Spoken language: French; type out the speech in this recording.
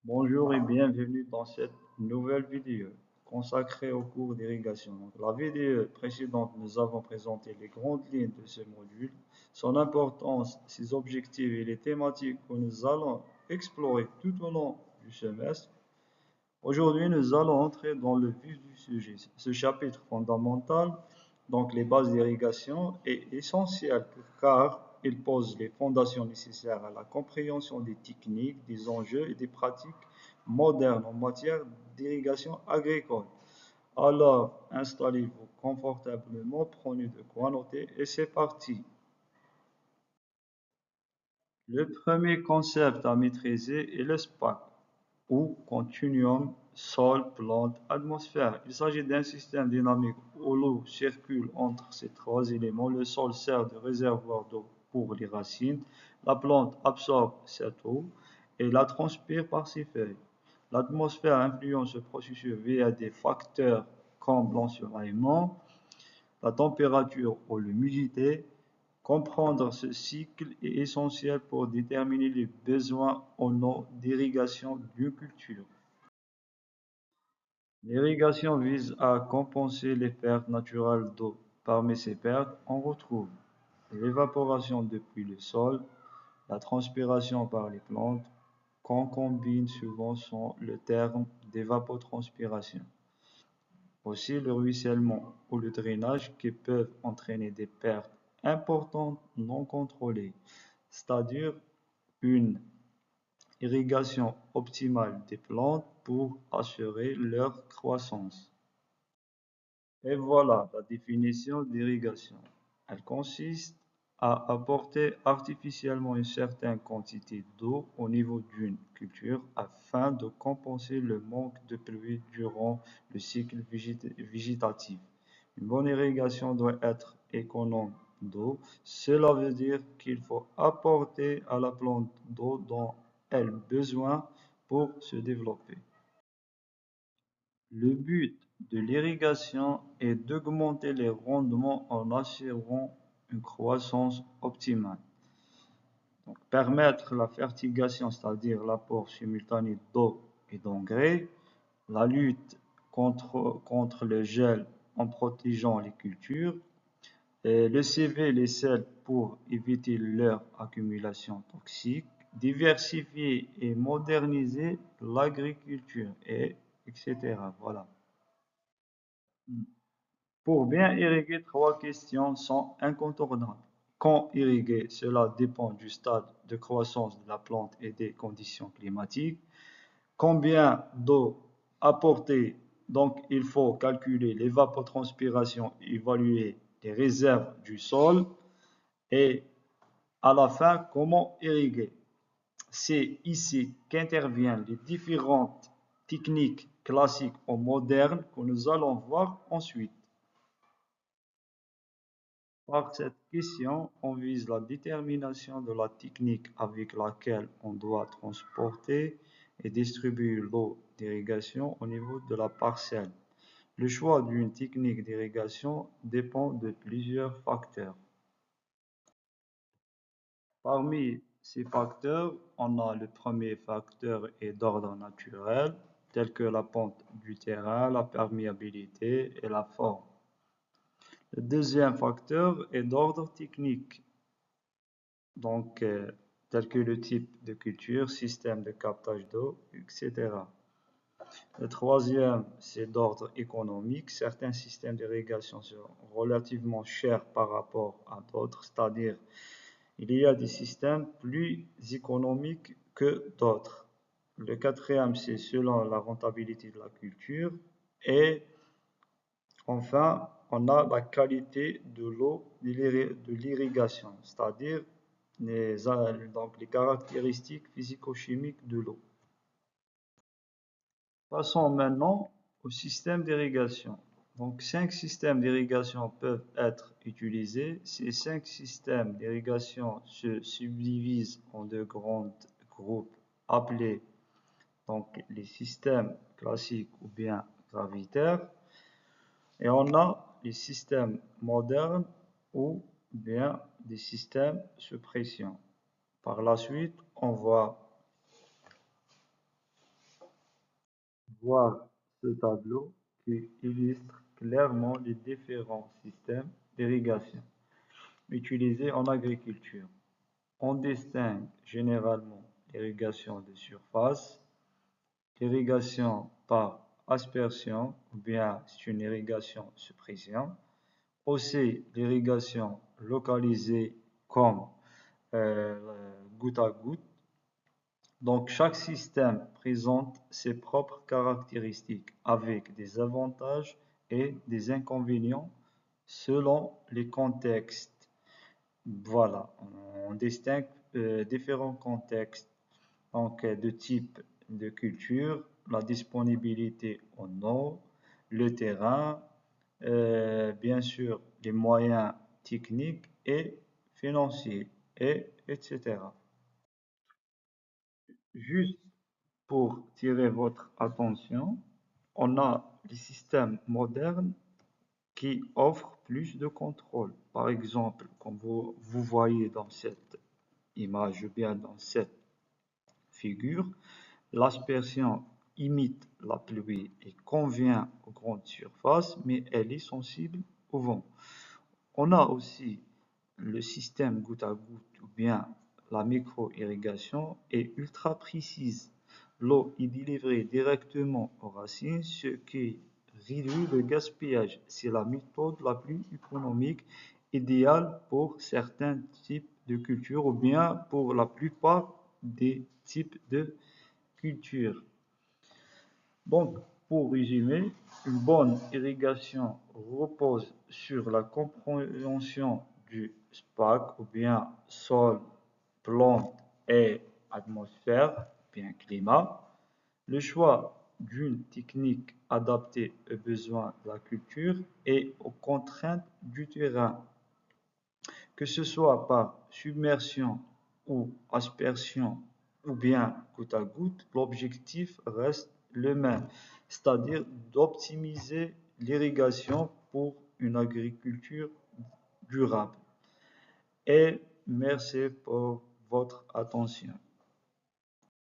Bonjour et bienvenue dans cette nouvelle vidéo consacrée au cours d'irrigation. La vidéo précédente, nous avons présenté les grandes lignes de ce module, son importance, ses objectifs et les thématiques que nous allons explorer tout au long du semestre. Aujourd'hui, nous allons entrer dans le vif du sujet. Ce chapitre fondamental, donc les bases d'irrigation, est essentiel car il pose les fondations nécessaires à la compréhension des techniques, des enjeux et des pratiques modernes en matière d'irrigation agricole. Alors, installez-vous confortablement, prenez de quoi noter et c'est parti. Le premier concept à maîtriser est le SPAC, ou Continuum Sol-Plante-Atmosphère. Il s'agit d'un système dynamique où l'eau circule entre ces trois éléments. Le sol sert de réservoir d'eau pour les racines. La plante absorbe cette eau et la transpire par ses feuilles. L'atmosphère influence ce processus via des facteurs comme l'ensoleillement, la température ou l'humidité. Comprendre ce cycle est essentiel pour déterminer les besoins en eau d'irrigation d'une culture. L'irrigation vise à compenser les pertes naturelles d'eau. Parmi ces pertes, on retrouve l'évaporation depuis le sol, la transpiration par les plantes, qu'on combine souvent sans le terme d'évapotranspiration. Aussi le ruissellement ou le drainage qui peuvent entraîner des pertes importantes non contrôlées, c'est-à-dire une irrigation optimale des plantes pour assurer leur croissance. Et voilà la définition d'irrigation. Elle consiste à apporter artificiellement une certaine quantité d'eau au niveau d'une culture afin de compenser le manque de pluie durant le cycle végétatif. Une bonne irrigation doit être économe d'eau. Cela veut dire qu'il faut apporter à la plante d'eau dont elle a besoin pour se développer. Le but de l'irrigation est d'augmenter les rendements en assurant une croissance optimale. Donc, permettre la fertigation, c'est-à-dire l'apport simultané d'eau et d'engrais, la lutte contre le gel en protégeant les cultures, et le CV et les sels pour éviter leur accumulation toxique, diversifier et moderniser l'agriculture, etc. Voilà. Pour bien irriguer, trois questions sont incontournables. Quand irriguer, cela dépend du stade de croissance de la plante et des conditions climatiques. Combien d'eau apporter? Donc, il faut calculer l'évapotranspiration, évaluer les réserves du sol et à la fin, comment irriguer? C'est ici qu'interviennent les différentes techniques classiques ou modernes que nous allons voir ensuite. Par cette question, on vise la détermination de la technique avec laquelle on doit transporter et distribuer l'eau d'irrigation au niveau de la parcelle. Le choix d'une technique d'irrigation dépend de plusieurs facteurs. Parmi ces facteurs, on a le premier facteur est d'ordre naturel, tel que la pente du terrain, la perméabilité et la forme. Le deuxième facteur est d'ordre technique, donc tel que le type de culture, système de captage d'eau, etc. Le troisième, c'est d'ordre économique. Certains systèmes d'irrigation sont relativement chers par rapport à d'autres, c'est-à-dire il y a des systèmes plus économiques que d'autres. Le quatrième, c'est selon la rentabilité de la culture. Et enfin, on a la qualité de l'eau de l'irrigation, c'est-à-dire donc les caractéristiques physico-chimiques de l'eau. Passons maintenant au système d'irrigation. Donc, 5 systèmes d'irrigation peuvent être utilisés. Ces 5 systèmes d'irrigation se subdivisent en deux grands groupes appelés donc, les systèmes classiques ou bien gravitaires. Et on a les systèmes modernes ou bien des systèmes sous pression. Par la suite, on va voir ce tableau qui illustre clairement les différents systèmes d'irrigation utilisés en agriculture. On distingue généralement l'irrigation de surface, l'irrigation par aspersion ou bien c'est une irrigation sous pression, aussi l'irrigation localisée comme goutte à goutte. Donc chaque système présente ses propres caractéristiques avec des avantages et des inconvénients selon les contextes. Voilà, on distingue différents contextes donc, de type de culture, la disponibilité en eau, le terrain, bien sûr les moyens techniques et financiers, etc. Juste pour tirer votre attention, on a les systèmes modernes qui offrent plus de contrôle. Par exemple, comme vous voyez dans cette image ou bien dans cette figure, l'aspersion imite la pluie et convient aux grandes surfaces, mais elle est sensible au vent. On a aussi le système goutte à goutte ou bien la micro-irrigation est ultra précise. L'eau est délivrée directement aux racines, ce qui réduit le gaspillage. C'est la méthode la plus économique, idéale pour certains types de cultures ou bien pour la plupart des types de cultures. Donc, pour résumer, une bonne irrigation repose sur la compréhension du SPAC ou bien sol, plante et atmosphère, bien climat, le choix d'une technique adaptée aux besoins de la culture et aux contraintes du terrain, que ce soit par submersion ou aspersion ou bien goutte à goutte, l'objectif reste le même, c'est-à-dire d'optimiser l'irrigation pour une agriculture durable. Et merci pour votre attention.